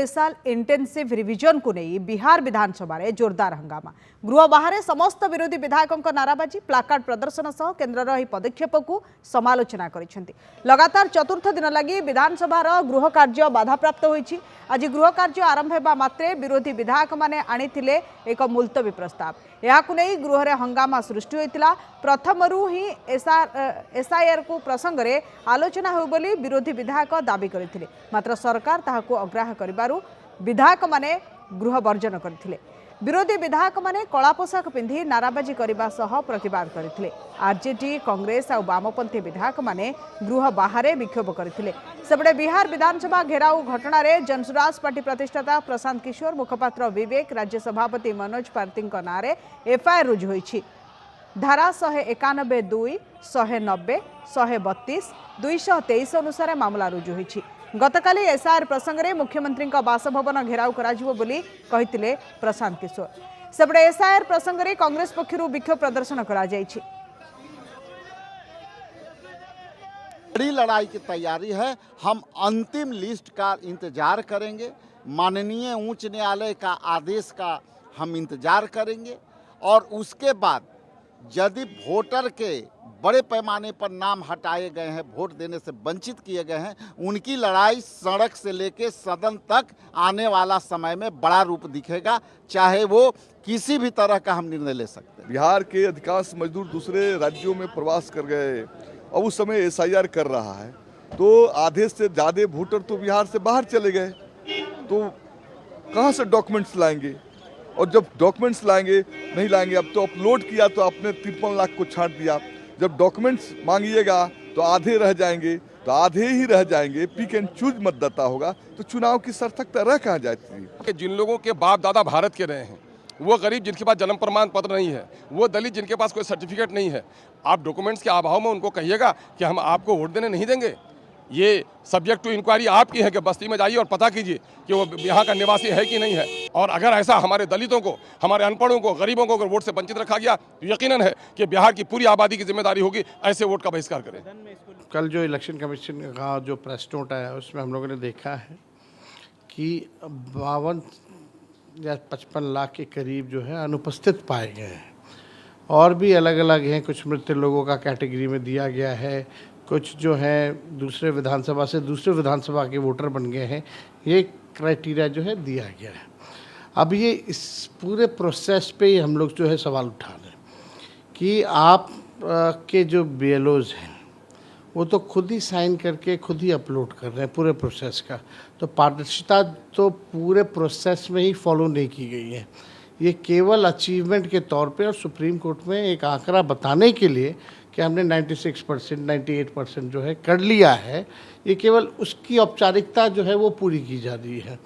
Special intensive revision को नहीं बिहार विधानसभा रे जोरदार हंगामा। गृह बाहर समस्त विरोधी विधायकों नाराबाजी प्लाकार्ड प्रदर्शन सह केन्द्रर यह पदक्षेप को समालोचना करिसेंति। लगातार चतुर्थ दिन लगी विधानसभार गृह कार्य बाधाप्राप्त होईछि। आज गृह कार्य आरंभ हेबा मात्रे विरोधी विधायक माने आनिथिले एक मुलतवी प्रस्ताव। याकु नहीं गृह रे हंगामा सृष्टि होइतिला। प्रथमरु ही एसआईआर को प्रसंग रे आलोचना हो बोली विरोधी विधायक दाबी करथिले, मात्र सरकार ताहाको अग्राह्य करिबारु विधायक माने गृह वर्जन करथिले। विरोधी विधायक माने कला पोशाक पिंधि नाराबाजी करने सह प्रतिवाद करथिले। आरजेडी कांग्रेस और वामपंथी विधायक माने गृह बाहर विक्षोभ करथिले। सेबडे बिहार विधानसभा घेराव घटना रे जनसुराज पार्टी प्रतिष्ठाता प्रशांत किशोर, मुखपात्र विवेक, राज्य सभापति मनोज पार्टी नारे एफआईआर रुजु होईछि। धारा 191(2), 190, 132, 223 अनुसार मामला रुजु होईछि। गतकाली एसआईआर प्रसंग में मुख्यमंत्री बासभवन घेराव करिथिले प्रशांत किशोर। सेबडे एसआईआर प्रसंग में कांग्रेस पक्षरु विक्षोभ प्रदर्शन करा जायछि। बड़ी लड़ाई की तैयारी है। हम अंतिम लिस्ट का इंतजार करेंगे। माननीय उच्च न्यायालय का आदेश का हम इंतजार करेंगे और उसके बाद यदि वोटर के बड़े पैमाने पर नाम हटाए गए हैं, वोट देने से वंचित किए गए हैं, उनकी लड़ाई सड़क से लेकर सदन तक आने वाला समय में बड़ा रूप दिखेगा, चाहे वो किसी भी तरह का हम निर्णय ले सकते हैं। बिहार के अधिकांश मजदूर दूसरे राज्यों में प्रवास कर गए और उस समय एसआईआर कर रहा है, तो आधे से ज़्यादा वोटर तो बिहार से बाहर चले गए, तो कहाँ से डॉक्यूमेंट्स लाएंगे? और जब डॉक्यूमेंट्स लाएंगे नहीं लाएंगे, अब तो अपलोड किया तो आपने 53 लाख को छांट दिया। जब डॉक्यूमेंट्स मांगिएगा तो आधे रह जाएंगे, तो आधे ही रह जाएंगे। पिक एंड चूज मतदाता होगा तो चुनाव की सार्थकता रह कहाँ जाती है? जिन लोगों के बाप दादा भारत के रहे हैं, वो गरीब जिनके पास जन्म प्रमाण पत्र नहीं है, वो दलित जिनके पास कोई सर्टिफिकेट नहीं है, आप डॉक्यूमेंट्स के अभाव में उनको कहिएगा कि हम आपको वोट देने नहीं देंगे। ये सब्जेक्ट टू इंक्वायरी आपकी है कि बस्ती में जाइए और पता कीजिए कि वो यहाँ का निवासी है कि नहीं है। और अगर ऐसा हमारे दलितों को, हमारे अनपढ़ों को, गरीबों को अगर वोट से वंचित रखा गया तो यकीनन है कि बिहार की पूरी आबादी की जिम्मेदारी होगी ऐसे वोट का बहिष्कार करें। कल जो इलेक्शन कमीशन का जो प्रेस नोट आया उसमें हम लोगों ने देखा है कि 52 या 55 लाख के करीब जो है अनुपस्थित पाए गए हैं। और भी अलग अलग हैं, कुछ मृत लोगों का कैटेगरी में दिया गया है, कुछ जो है दूसरे विधानसभा से दूसरे विधानसभा के वोटर बन गए हैं। ये क्राइटेरिया जो है दिया गया है। अब ये इस पूरे प्रोसेस पे ही हम लोग जो है सवाल उठा रहे हैं कि आप के जो BLOs हैं वो तो खुद ही साइन करके खुद ही अपलोड कर रहे हैं पूरे प्रोसेस का, तो पारदर्शिता तो पूरे प्रोसेस में ही फॉलो नहीं की गई है। ये केवल अचीवमेंट के तौर पे और सुप्रीम कोर्ट में एक आंकड़ा बताने के लिए कि हमने 96%, 98% जो है कर लिया है, ये केवल उसकी औपचारिकता जो है वो पूरी की जा रही है।